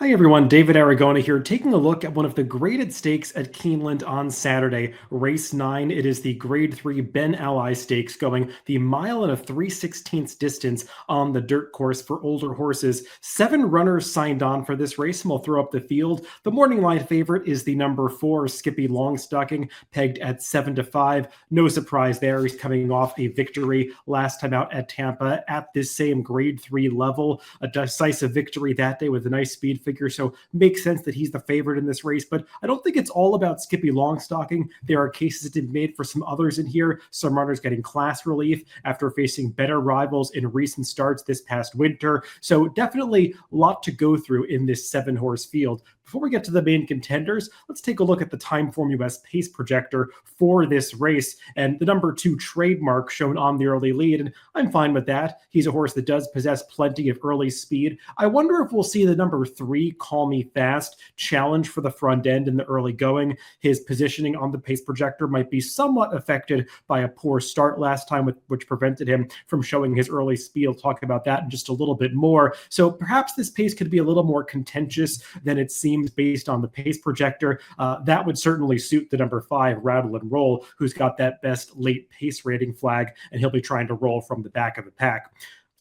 Hi everyone, David Aragona here, taking a look at one of the graded stakes at Keeneland on Saturday, race 9. It is the grade 3 Ben Ally Stakes, going the mile and a 3/16 distance on the dirt course for older horses. 7 runners signed on for this race, and we'll throw up the field. The morning line favorite is the number 4, Skippy Longstocking, pegged at 7-5. No surprise there, he's coming off a victory last time out at Tampa at this same grade 3 level. A decisive victory that day with a nice speed figure, so makes sense that he's the favorite in this race. But I don't think it's all about Skippy Longstocking. There are cases to be made for some others in here. Some runners getting class relief after facing better rivals in recent starts this past winter. So definitely a lot to go through in this 7-horse field. Before we get to the main contenders, let's take a look at the Timeform US pace projector for this race. And the number 2 Trademark shown on the early lead, and I'm fine with that. He's a horse that does possess plenty of early speed. I wonder if we'll see the number 3 Call Me Fast challenge for the front end in the early going. His positioning on the pace projector might be somewhat affected by a poor start last time, which prevented him from showing his early speed. I'll talk about that in just a little bit more. So perhaps this pace could be a little more contentious than it seems based on the pace projector. That would certainly suit the number 5 Rattle and Roll, who's got that best late pace rating flag, and he'll be trying to roll from the back of the pack.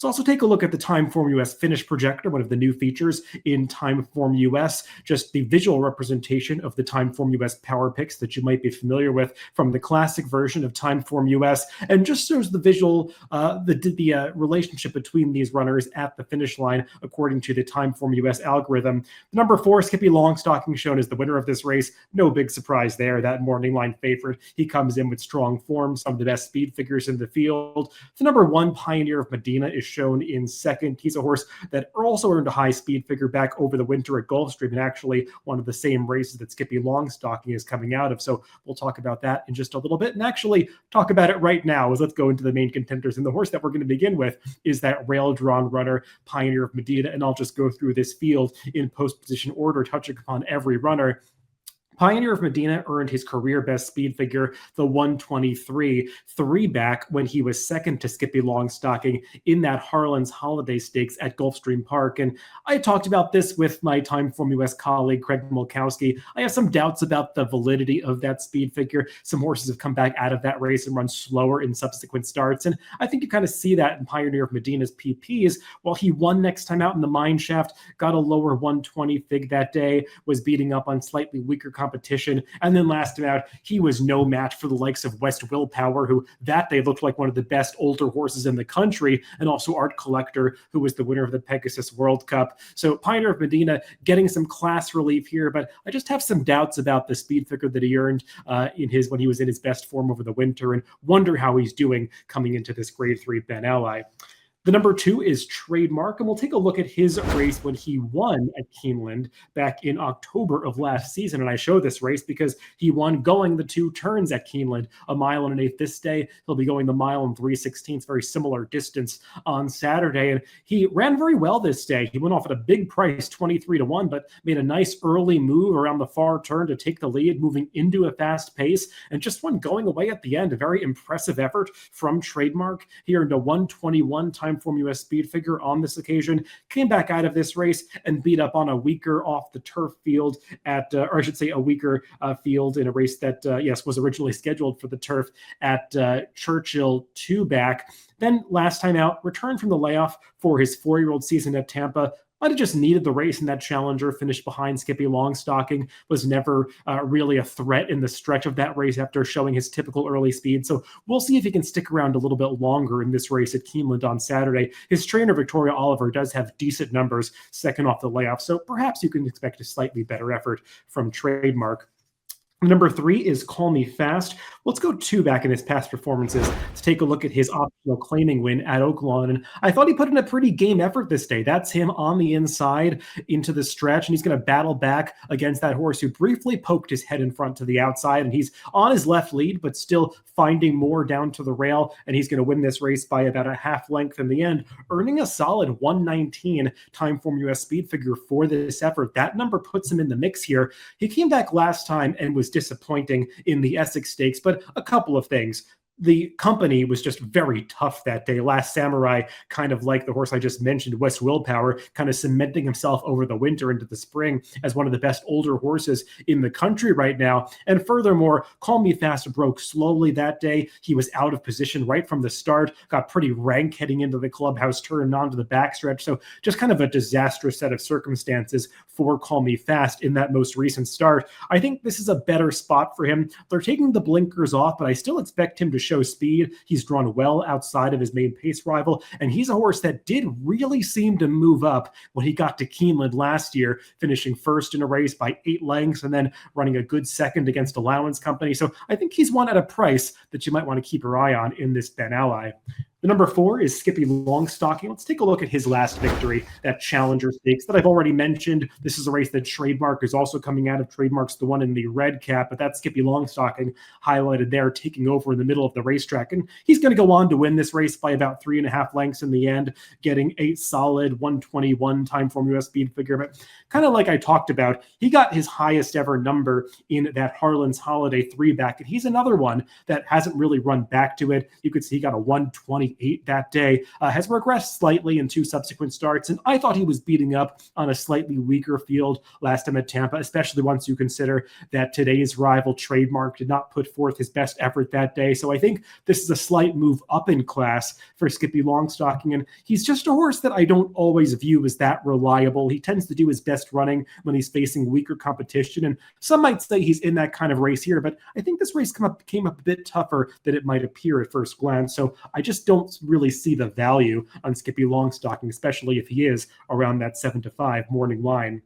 Let's also take a look at the Timeform US finish projector, one of the new features in Timeform US, just the visual representation of the Timeform US power picks that you might be familiar with from the classic version of Timeform US, and just shows the visual, the relationship between these runners at the finish line according to the Timeform US algorithm. The number 4 Skippy Longstocking shown as the winner of this race. No big surprise there. That morning line favorite. He comes in with strong form, some of the best speed figures in the field. The number 1 Pioneer of Medina is shown in second. He's a horse that also earned a high speed figure back over the winter at Gulfstream, and actually one of the same races that Skippy Longstocking is coming out of. So we'll talk about that in just a little bit, and actually talk about it right now. As let's go into the main contenders. And the horse that we're going to begin with is that rail-drawn runner, Pioneer of Medina, and I'll just go through this field in post-position order, touching upon every runner. Pioneer of Medina earned his career best speed figure, the 123, 3 back when he was second to Skippy Longstocking in that Harlan's Holiday Stakes at Gulfstream Park. And I talked about this with my Timeform US colleague, Craig Mulkowski. I have some doubts about the validity of that speed figure. Some horses have come back out of that race and run slower in subsequent starts. And I think you kind of see that in Pioneer of Medina's PPs. While he won next time out in the mine shaft, got a lower 120 fig that day, was beating up on slightly weaker competition. And then last time out, he was no match for the likes of West Willpower, who that day looked like one of the best older horses in the country, and also Art Collector, who was the winner of the Pegasus World Cup. So Pioneer of Medina getting some class relief here, but I just have some doubts about the speed figure that he earned when he was in his best form over the winter, and wonder how he's doing coming into this grade 3 Ben Ally. The number 2 is Trademark, and we'll take a look at his race when he won at Keeneland back in October of last season. And I show this race because he won going the 2 turns at Keeneland, a mile and an eighth this day. He'll be going the mile and 3/16, very similar distance on Saturday. And he ran very well this day. He went off at a big price, 23-1, but made a nice early move around the far turn to take the lead, moving into a fast pace, and just one going away at the end. A very impressive effort from Trademark. He earned a 121 Timeform US speed figure on this occasion, came back out of this race and beat up on a weaker off the turf field or I should say a weaker field in a race that, yes, was originally scheduled for the turf at Churchill 2 back. Then last time out, returned from the layoff for his 4-year-old season at Tampa. Might have just needed the race in that challenger, finished behind Skippy Longstocking, was never really a threat in the stretch of that race after showing his typical early speed. So we'll see if he can stick around a little bit longer in this race at Keeneland on Saturday. His trainer, Victoria Oliver, does have decent numbers second off the layoff, so perhaps you can expect a slightly better effort from Trademark. Number 3 is Call Me Fast. Let's go 2 back in his past performances to take a look at his optional claiming win at Oaklawn. And I thought he put in a pretty game effort this day. That's him on the inside into the stretch, and he's going to battle back against that horse who briefly poked his head in front to the outside. And he's on his left lead, but still finding more down to the rail. And he's going to win this race by about a half length in the end, earning a solid 119 Timeform US speed figure for this effort. That number puts him in the mix here. He came back last time and was disappointing in the Essex Stakes, but a couple of things. the company was just very tough that day. Last Samurai, kind of like the horse I just mentioned, West Willpower, kind of cementing himself over the winter into the spring as one of the best older horses in the country right now. And furthermore, Call Me Fast broke slowly that day. He was out of position right from the start, got pretty rank heading into the clubhouse turn and onto the backstretch. So just kind of a disastrous set of circumstances for Call Me Fast in that most recent start. I think this is a better spot for him. They're taking the blinkers off, but I still expect him to show speed. He's drawn well outside of his main pace rival, and he's a horse that did really seem to move up when he got to Keeneland last year, finishing first in a race by 8 lengths and then running a good second against Allowance Company. So I think he's one at a price that you might want to keep your eye on in this Ben Ally. The number 4 is Skippy Longstocking. Let's take a look at his last victory, that Challenger Stakes that I've already mentioned. This is a race that Trademark is also coming out of. Trademark's the one in the red cap, but that's Skippy Longstocking highlighted there, taking over in the middle of the racetrack. And he's going to go on to win this race by about 3.5 lengths in the end, getting a solid 121 time form US speed figure. But kind of like I talked about, he got his highest ever number in that Harlan's Holiday 3-back, and he's another one that hasn't really run back to it. You could see he got a 120 that day, has regressed slightly in 2 subsequent starts, and I thought he was beating up on a slightly weaker field last time at Tampa, especially once you consider that today's rival Trademark did not put forth his best effort that day. So I think this is a slight move up in class for Skippy Longstocking, and he's just a horse that I don't always view as that reliable. He tends to do his best running when he's facing weaker competition, and some might say he's in that kind of race here, but I think this race came up a bit tougher than it might appear at first glance. So I just don't really see the value on Skippy Longstocking, especially if he is around that 7-5 morning line.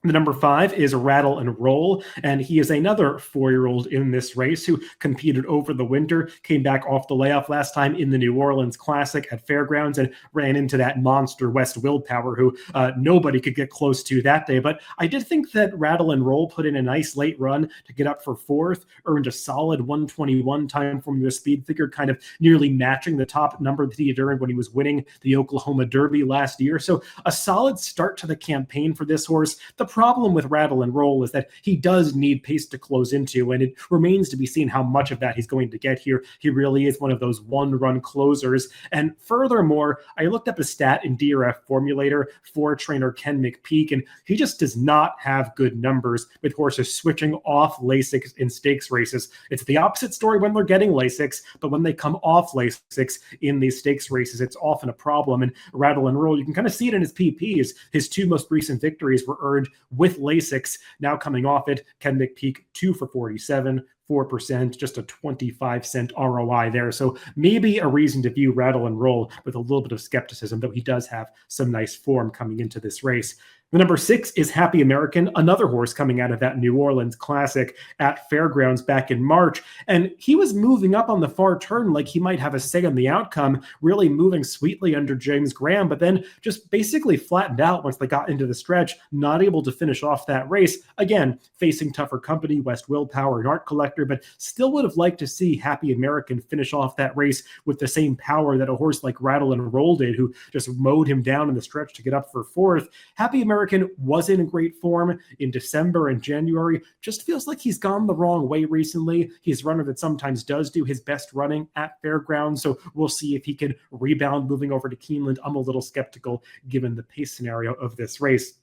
The number 5 is Rattle and Roll, and he is another 4-year-old in this race who competed over the winter, came back off the layoff last time in the New Orleans Classic at Fairgrounds and ran into that monster West Willpower who nobody could get close to that day. But I did think that Rattle and Roll put in a nice late run to get up for 4th, earned a solid 121 time from US speed figure, kind of nearly matching the top number that he had earned when he was winning the Oklahoma Derby last year. So a solid start to the campaign for this horse. The problem with Rattle and Roll is that he does need pace to close into, and it remains to be seen how much of that he's going to get here. He really is one of those one-run closers. And furthermore, I looked up a stat in DRF Formulator for trainer Ken McPeak, and he just does not have good numbers with horses switching off Lasix in stakes races. It's the opposite story when they're getting Lasix, but when they come off Lasix in these stakes races, it's often a problem. And Rattle and Roll, you can kind of see it in his PPs. His 2 most recent victories were earned with Lasix. Now coming off it, Ken McPeak 2 for 47, 4%, just a 25-cent ROI there. So maybe a reason to view Rattle and Roll with a little bit of skepticism, though he does have some nice form coming into this race. The number 6 is Happy American, another horse coming out of that New Orleans Classic at Fairgrounds back in March. And he was moving up on the far turn like he might have a say on the outcome, really moving sweetly under James Graham, but then just basically flattened out once they got into the stretch, not able to finish off that race. Again, facing tougher company, West Willpower and Art Collector, but still would have liked to see Happy American finish off that race with the same power that a horse like Rattle and Roll did, who just mowed him down in the stretch to get up for 4th. Happy American was in great form in December and January. Just feels like he's gone the wrong way recently. He's a runner that sometimes does do his best running at Fairgrounds, so we'll see if he can rebound moving over to Keeneland. I'm a little skeptical given the pace scenario of this race.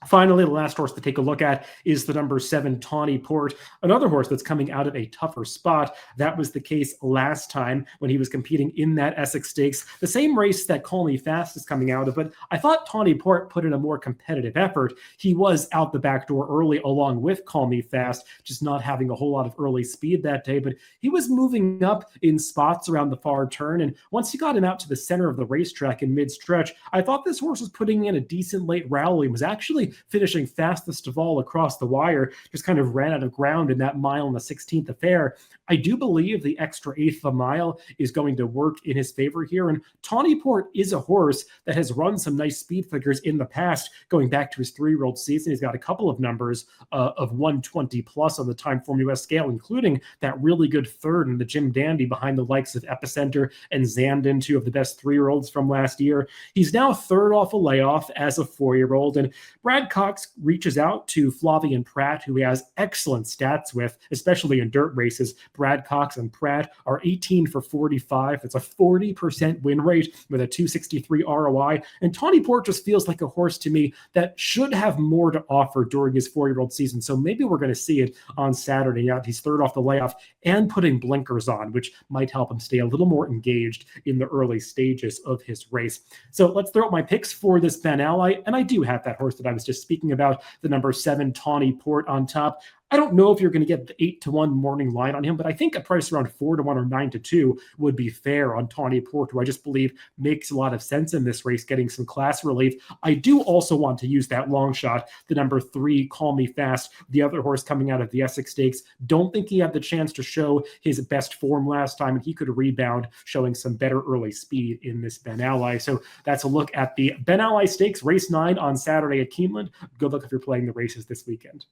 Finally, the last horse to take a look at is the number 7 Tawny Port, another horse that's coming out of a tougher spot. That was the case last time when he was competing in that Essex Stakes, the same race that Call Me Fast is coming out of, but I thought Tawny Port put in a more competitive effort. He was out the back door early along with Call Me Fast, just not having a whole lot of early speed that day, but he was moving up in spots around the far turn, and once you got him out to the center of the racetrack in mid-stretch, I thought this horse was putting in a decent late rally and was actually finishing fastest of all across the wire, just kind of ran out of ground in that mile and the 16th affair. I do believe the extra 1/8 of a mile is going to work in his favor here, and Tawny Port is a horse that has run some nice speed figures in the past, going back to his 3-year-old season. He's got a couple of numbers of 120 plus on the time form US scale, including that really good 3rd in the Jim Dandy behind the likes of Epicenter and Zandon, 2 of the best 3-year-olds from last year. He's now 3rd off a layoff as a 4-year-old, and Brad Brad Cox reaches out to Flavien Prat, who he has excellent stats with, especially in dirt races. Brad Cox and Prat are 18 for 45. It's a 40% win rate with a 263 ROI. And Tawny Port just feels like a horse to me that should have more to offer during his 4-year-old season. So maybe we're going to see it on Saturday. Yeah, he's third off the layoff and putting blinkers on, which might help him stay a little more engaged in the early stages of his race. So let's throw out my picks for this Ben Ally. And I do have that horse that I was just speaking about, the number 7 Tawny Port on top. I don't know if you're going to get the 8-1 morning line on him, but I think a price around 4-1 or 9-2 would be fair on Tawny Port, who I just believe makes a lot of sense in this race, getting some class relief. I do also want to use that long shot, the number 3, Call Me Fast, the other horse coming out of the Essex Stakes. Don't think he had the chance to show his best form last time, and he could rebound, showing some better early speed in this Ben Ally. So that's a look at the Ben Ally Stakes, race 9 on Saturday at Keeneland. Good luck if you're playing the races this weekend.